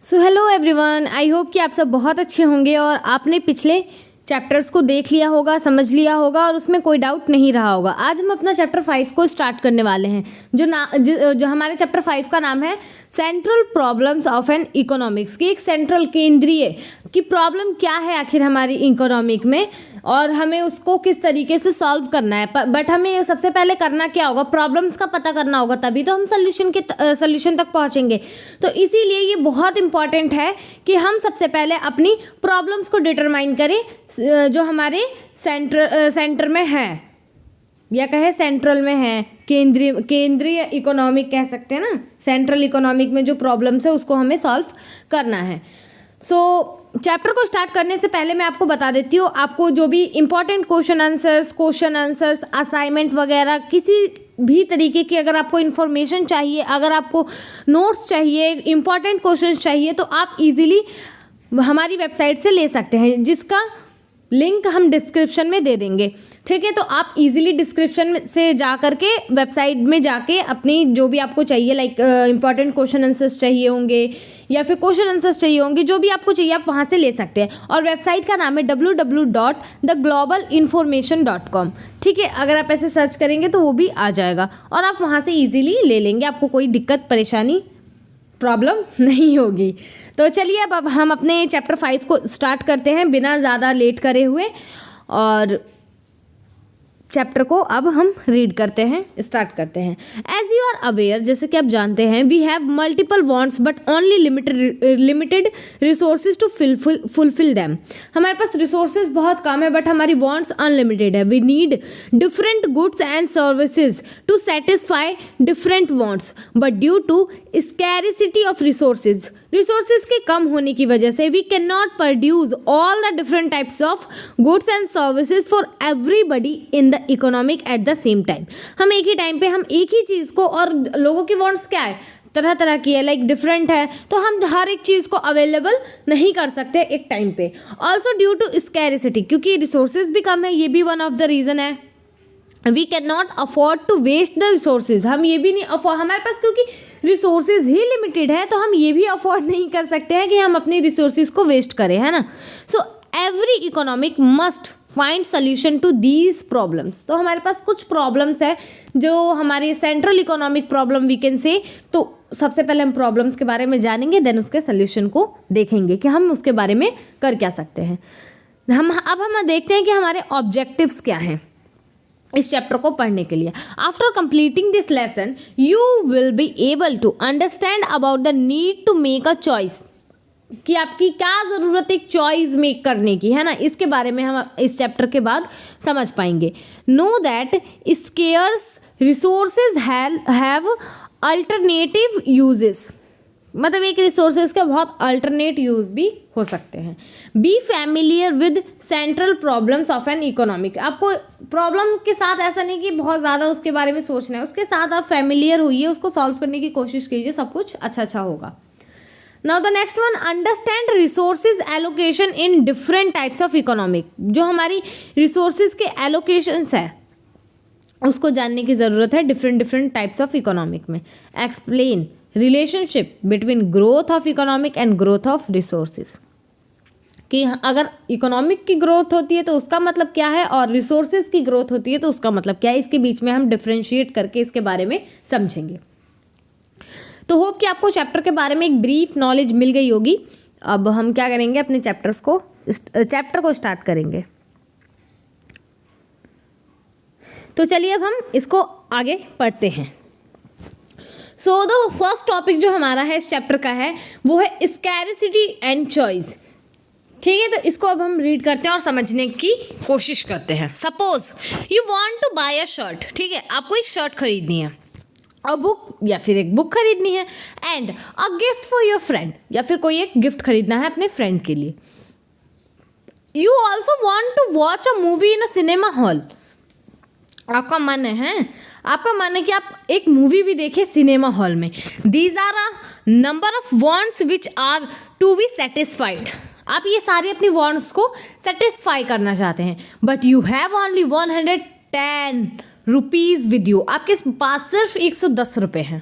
So hello everyone, I hope कि आप सब बहुत अच्छे होंगे और आपने पिछले चैप्टर्स को देख लिया होगा, समझ लिया होगा और उसमें कोई डाउट नहीं रहा होगा। आज हम अपना चैप्टर 5 को स्टार्ट करने वाले हैं जो हमारे चैप्टर 5 का नाम है central problems of N economics की एक सेंट्रल केंद्रीय कि प्रॉब्लम क्या है आखिर हमारी इकोनॉमिक में और हमें उसको किस तरीके से सॉल्व करना है। बट हमें सबसे पहले करना क्या होगा, प्रॉब्लम्स का पता करना होगा, तभी तो हम सॉल्यूशन तक पहुंचेंगे। तो इसीलिए ये बहुत इंपॉर्टेंट है कि हम सबसे पहले अपनी प्रॉब्लम्स को डिटरमाइन करें जो हमारे सेंटर में है या कहे सेंट्रल में है, केंद्रीय इकोनॉमिक कह सकते हैं ना। सेंट्रल इकोनॉमिक में जो प्रॉब्लम्स है उसको हमें सॉल्व करना है। चैप्टर को स्टार्ट करने से पहले मैं आपको बता देती हूँ, आपको जो भी इंपॉर्टेंट क्वेश्चन आंसर्स असाइनमेंट वगैरह किसी भी तरीके की अगर आपको इन्फॉर्मेशन चाहिए, अगर आपको नोट्स चाहिए, इंपॉर्टेंट क्वेश्चंस चाहिए, तो आप इजीली हमारी वेबसाइट से ले सकते हैं, जिसका लिंक हम डिस्क्रिप्शन में दे देंगे। ठीक है, तो आप इजीली डिस्क्रिप्शन से जा करके वेबसाइट में जाके अपनी जो भी आपको चाहिए लाइक इंपॉर्टेंट क्वेश्चन आंसर्स चाहिए होंगे या फिर क्वेश्चन आंसर्स चाहिए होंगे, जो भी आपको चाहिए आप वहाँ से ले सकते हैं। और वेबसाइट का नाम है www.theglobalinformation.com। ठीक है, अगर आप ऐसे सर्च करेंगे तो वो भी आ जाएगा और आप वहाँ से ईजिली ले लेंगे, आपको कोई दिक्कत परेशानी प्रॉब्लम नहीं होगी। तो चलिए अब हम अपने चैप्टर 5 को स्टार्ट करते हैं बिना ज़्यादा लेट करे हुए और चैप्टर को अब हम रीड करते हैं, स्टार्ट करते हैं। एज यू आर अवेयर, जैसे कि आप जानते हैं, we have multiple wants but only limited resources to fulfil them. हमारे पास रिसोर्सेज बहुत कम है बट हमारी वांट्स अनलिमिटेड है। We need different goods and services to satisfy different wants but due to scarcity of resources के कम होने की वजह से we can not produce all the different types of goods and services for everybody in the economic at the same time. हम एक ही time पे हम एक ही चीज़ को, और लोगों की वांट्स क्या है, तरह तरह की है, लाइक डिफरेंट है, तो हम हर एक चीज़ को अवेलेबल नहीं कर सकते एक टाइम पे। ऑल्सो ड्यू टू स्कैरिसिटी, क्योंकि रिसोर्सेज भी कम है, ये भी वन ऑफ द रीज़न है। We can not afford to waste the resources, हम ये भी नहीं अफोर्ड, हमारे पास क्योंकि रिसोर्सेज ही लिमिटेड है तो हम ये भी अफोर्ड नहीं कर सकते हैं कि हम अपनी रिसोर्सेज को वेस्ट करें, है ना। So every economic must find solution to these problems. तो हमारे पास कुछ प्रॉब्लम्स है जो हमारी central economic problem we can say. तो सबसे पहले हम प्रॉब्लम्स के बारे में जानेंगे, देन उसके सोल्यूशन को देखेंगे कि हम उसके बारे में कर क्या सकते हैं। हम देखते हैं कि हमारे ऑब्जेक्टिव्स क्या हैं इस चैप्टर को पढ़ने के लिए। After completing this lesson you will be able to understand about the need to make a choice, कि आपकी क्या ज़रूरत है एक चॉइस मेक करने की, है ना। इसके बारे में हम इस चैप्टर के बाद समझ पाएंगे। Know that scarce resources have alternative uses, मतलब एक रिसोर्सेज के बहुत अल्टरनेट यूज भी हो सकते हैं। B familiar with central problems of an economic, आपको प्रॉब्लम के साथ ऐसा नहीं कि बहुत ज़्यादा उसके बारे में सोचना है, उसके साथ आप फैमिलियर होइए, उसको सॉल्व करने की कोशिश कीजिए, सब कुछ अच्छा होगा। Now the next one, understand resources allocation in different types of economic. जो हमारी रिसोर्सेज के एलोकेशंस है उसको जानने की ज़रूरत है डिफरेंट टाइप्स ऑफ इकोनॉमिक में। Explain relationship between growth of economic and growth of resources, कि अगर इकोनॉमिक की ग्रोथ होती है तो उसका मतलब क्या है और रिसोर्सेज की ग्रोथ होती है तो उसका मतलब क्या है, इसके बीच में हम डिफ्रेंशिएट करके इसके बारे में समझेंगे। तो होप कि आपको चैप्टर के बारे में एक ब्रीफ नॉलेज मिल गई होगी। अब हम क्या करेंगे, अपने चैप्टर को स्टार्ट करेंगे। तो चलिए अब हम इसको आगे पढ़ते हैं। सो द फर्स्ट टॉपिक जो हमारा है इस चैप्टर का है वो है स्कैरिसिटी एंड चॉइस। ठीक है, तो इसको अब हम रीड करते हैं और समझने की कोशिश करते हैं। Suppose you want to buy a shirt, ठीक है, आपको एक शर्ट खरीदनी है, अ बुक या फिर एक बुक खरीदनी है, and a gift for your friend, या फिर कोई एक गिफ्ट खरीदना है अपने फ्रेंड के लिए। You also want to watch a movie in a cinema hall, आपका मन है कि आप एक मूवी भी देखें सिनेमा हॉल में। These are a number of wants which are to be satisfied, आप ये सारी अपनी वांट्स को सेटिस्फाई करना चाहते हैं, but you have only 110 rupees with you, आपके पास सिर्फ 110 रुपये हैं।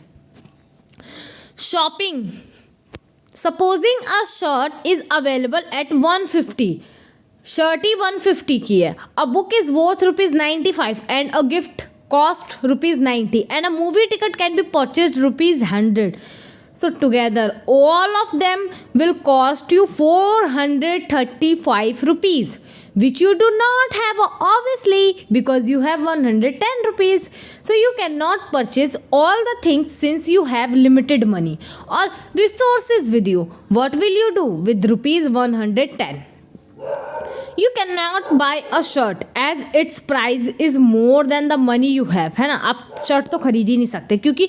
Shopping supposing a shirt is available at 150, shirt ही 150 की है, a book is worth ₹95 and a gift cost ₹90 and a movie ticket can be purchased ₹100. So together all of them will cost you 435 rupees, which you do not have obviously because you have 110 rupees. So you cannot purchase all the things since you have limited money or resources with you. What will you do with rupees 110? You cannot buy a shirt as its price is more than the money you have, है ना. आप shirt तो खरीद ही नहीं सकते क्योंकि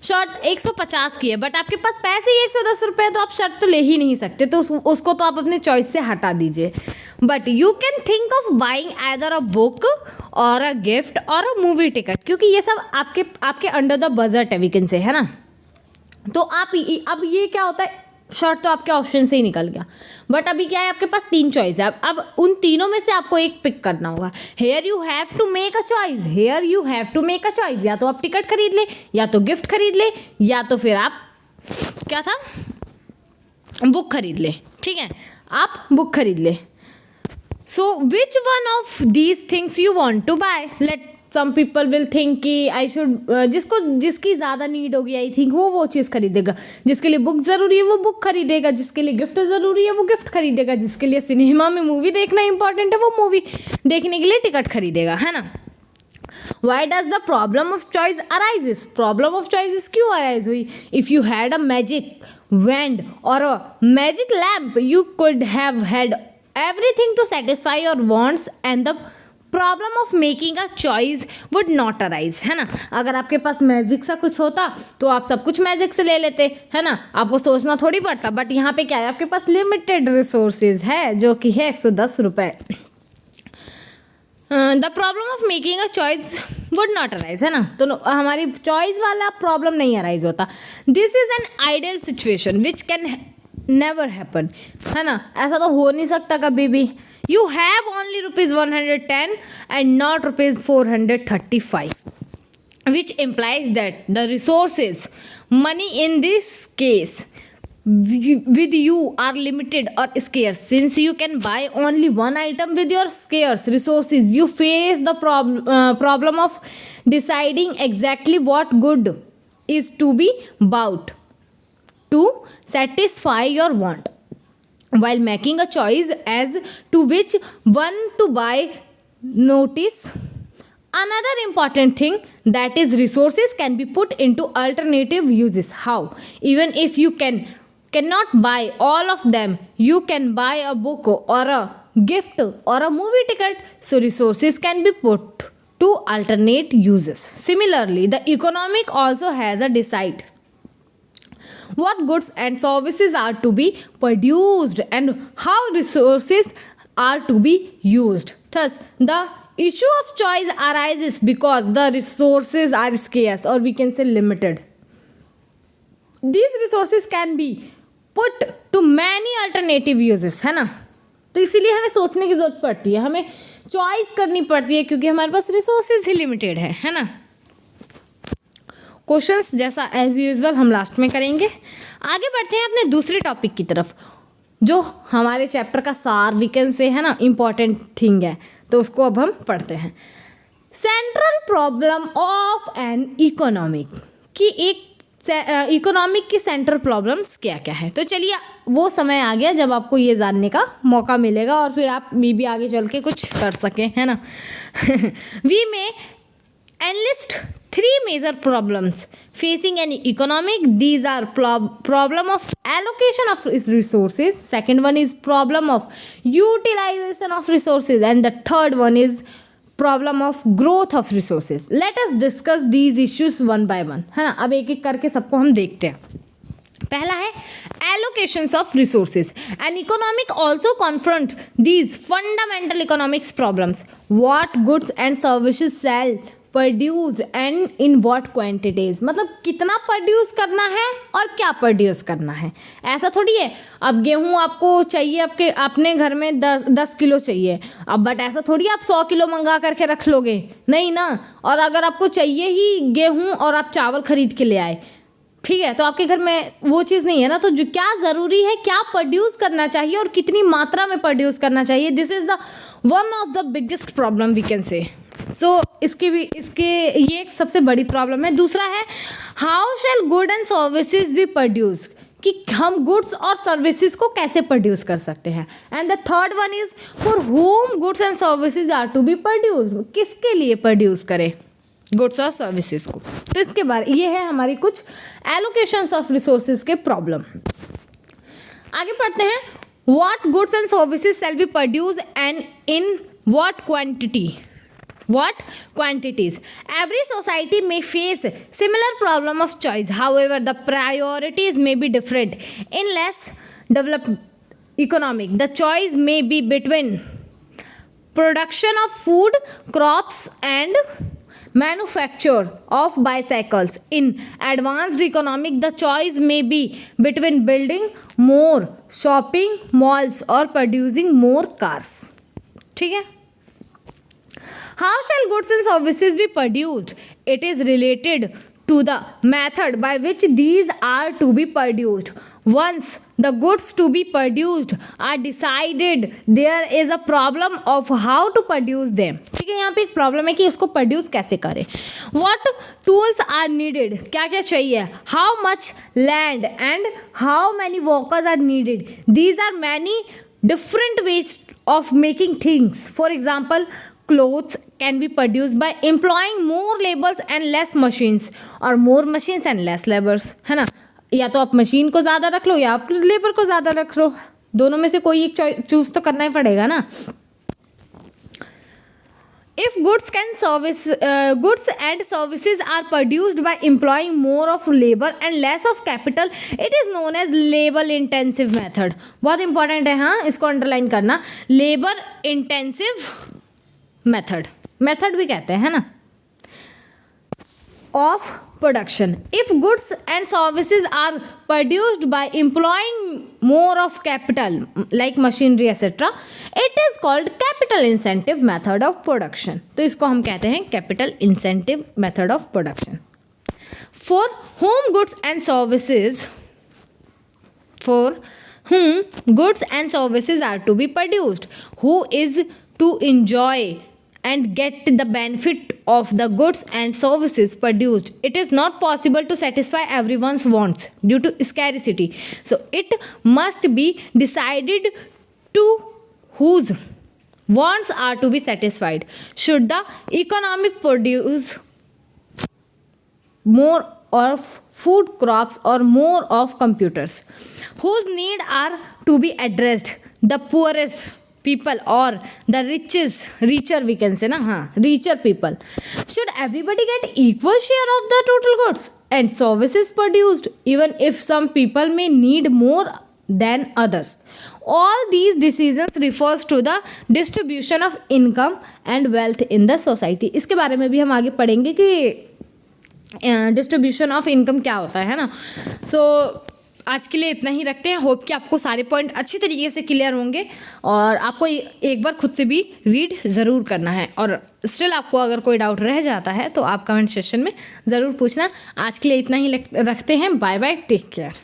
shirt 150 की है, बट आपके पास पैसे ही 110 रुपये, तो आप शर्ट तो ले ही नहीं सकते, तो उसको तो आप अपने चॉइस से हटा दीजिए. But you can think of buying either a book और अ गिफ्ट और अ मूवी टिकट, क्योंकि ये सब आपके अंडर द बजट है, वीकेंड से, है ना. तो आप अब ये क्या होता है, शर्ट तो आपके ऑप्शन से ही निकल गया, बट अभी क्या है, आपके पास 3 चॉइस है. अब उन तीनों में से आपको एक पिक करना होगा. Here you have to make a choice, here you have to make a choice. या तो आप टिकट खरीद ले, या तो गिफ्ट खरीद ले, या तो फिर आप क्या था, बुक खरीद ले. ठीक है, आप बुक खरीद ले. So which one of these things you want to buy. Let some people will think कि आई शुड, जिसकी ज़्यादा नीड होगी आई थिंक वो चीज़ खरीदेगा. जिसके लिए बुक ज़रूरी है वो बुक खरीदेगा, जिसके लिए गिफ्ट ज़रूरी है वो गिफ्ट खरीदेगा, जिसके लिए सिनेमा में मूवी देखना इंपॉर्टेंट है वो मूवी देखने के लिए टिकट खरीदेगा, है ना. Why does the problem of choice arises. Problem of choice क्यों अराइज हुई. If you had a magic wand or a magic lamp, you could have had everything to satisfy your wants and the problem of making a choice would not arise, है ना. अगर आपके पास magic सा कुछ होता तो आप सब कुछ मैजिक से ले लेते, है ना, आपको सोचना थोड़ी पड़ता. बट यहाँ पे क्या है, आपके पास लिमिटेड रिसोर्सेज है जो कि है 110 रुपये. The problem of making a choice would not arise, है ना. तो हमारी चॉइस वाला प्रॉब्लम नहीं अराइज होता. This is an ideal situation which can never happen, है ना. ऐसा तो हो नहीं सकता कभी भी. You have only ₹110 and not ₹435, which implies that the resources, money in this case, with you are limited or scarce. Since you can buy only one item with your scarce resources, you face the problem of deciding exactly what good is to be bought to satisfy your want, while making a choice as to which one to buy. Notice another important thing, that is resources can be put into alternative uses. How? Even if you cannot buy all of them, you can buy a book or a gift or a movie ticket. So resources can be put to alternate uses. Similarly, the economic also has a decide what goods and services are to be produced and how resources are to be used. Thus, the issue of choice arises because the resources are scarce, or we can say limited. These resources can be put to many alternative uses, है ना. तो इसीलिए हमें सोचने की ज़रूरत पड़ती है, हमें चॉइस करनी पड़ती है, क्योंकि हमारे पास रिसोर्सेज ही लिमिटेड है ना. क्वेश्चंस जैसा एज यूजुअल हम लास्ट में करेंगे. आगे बढ़ते हैं अपने दूसरे टॉपिक की तरफ, जो हमारे चैप्टर का सार वीकेंड से, है ना, इम्पॉर्टेंट थिंग है. तो उसको अब हम पढ़ते हैं. Central problem of an economic की इकोनॉमिक की सेंट्रल प्रॉब्लम्स क्या क्या है. तो चलिए, वो समय आ गया जब आपको ये जानने का मौका मिलेगा और फिर आप मे भी आगे चल के कुछ कर सकें, है ना. वी में enlist 3 major problems facing an economic. These are problem of allocation of resources, second one is problem of utilization of resources, and the third one is problem of growth of resources. Let us discuss these issues one by one, है ना. अब एक एक करके सबको हम देखते हैं. पहला है allocations of resources. An economic also confront these fundamental economics problems. What goods and services sell, produce and in what quantities. मतलब कितना प्रोड्यूस करना है और क्या प्रोड्यूस करना है. ऐसा थोड़ी है अब गेहूँ आपको चाहिए, अपने घर में 10 किलो चाहिए अब, बट ऐसा थोड़ी आप 100 किलो मंगा करके रख लोगे, नहीं ना. और अगर आपको चाहिए ही गेहूँ और आप चावल खरीद के ले आए ठीक है, तो आपके घर में वो चीज़ नहीं है ना, तो जो क्या ज़रूरी है, क्या प्रोड्यूस करना चाहिए और कितनी मात्रा में प्रोड्यूस करना चाहिए, this is the one of the biggest problem we can say. So ये एक सबसे बड़ी प्रॉब्लम है। दूसरा है how shell good and services B produce, कि हम गुड्स और सर्विसेज को कैसे प्रोड्यूस कर सकते हैं। And the third one is for whom goods and services are to be produce, किसके लिए प्रोड्यूस करें गुड्स और सर्विसेज को। तो इसके बारे ये है हमारी कुछ एलोकेशंस ऑफ रिसोर्सेज के प्रॉब्लम। आगे पढ़ते हैं, what goods and services shall be produce and in what quantity, what quantities. Every society may face similar problem of choice, however the priorities may be different. In less developed economic, the choice may be between production of food crops and manufacture of bicycles. In advanced economic, the choice may be between building more shopping malls or producing more cars. ठीक है। How shall goods and services be produced? It is related to the method by which these are to be produced. Once the goods to be produced are decided, there is a problem of how to produce them. ठीक है, यहाँ पे एक problem है कि इसको produce कैसे करें। What tools are needed? क्या क्या चाहिए? How much land and how many workers are needed? These are many different ways of making things. For example, clothes can be produced by employing more laborers and less machines, or more machines and less laborers, है ना। या तो आप machine को ज़्यादा रख लो या आप लेबर को ज़्यादा रख लो, दोनों में से कोई एक चूज तो करना ही पड़ेगा ना। If goods and services are produced by employing more of labor and less of capital, it is known as labor intensive method. बहुत इंपॉर्टेंट है, हाँ, इसको अंडरलाइन करना। लेबर इंटेंसिव मेथड भी कहते हैं ना of production. If goods and services are produced by employing more of capital like machinery etcetera, it is called capital intensive method of production. तो इसको हम कहते हैं capital intensive method of production. For whom goods and services, for whom goods and services are to be produced, who is to enjoy and get the benefit of the goods and services produced. It is not possible to satisfy everyone's wants due to scarcity. So it must be decided to whose wants are to be satisfied. Should the economic produce more of food crops or more of computers? Whose need are to be addressed? The poorest people or the richer we can say na, richer people. Should everybody get equal share of the total goods and services produced, even if some people may need more than others? All these decisions refers to the distribution of income and wealth in the society. इसके बारे में भी हम आगे पढ़ेंगे कि distribution of income क्या होता है ना। सो आज के लिए इतना ही रखते हैं। होप कि आपको सारे पॉइंट अच्छी तरीके से क्लियर होंगे और आपको एक बार खुद से भी रीड ज़रूर करना है। और स्टिल आपको अगर कोई डाउट रह जाता है तो आप कमेंट सेक्शन में ज़रूर पूछना। आज के लिए इतना ही रखते हैं। Bye bye, take care.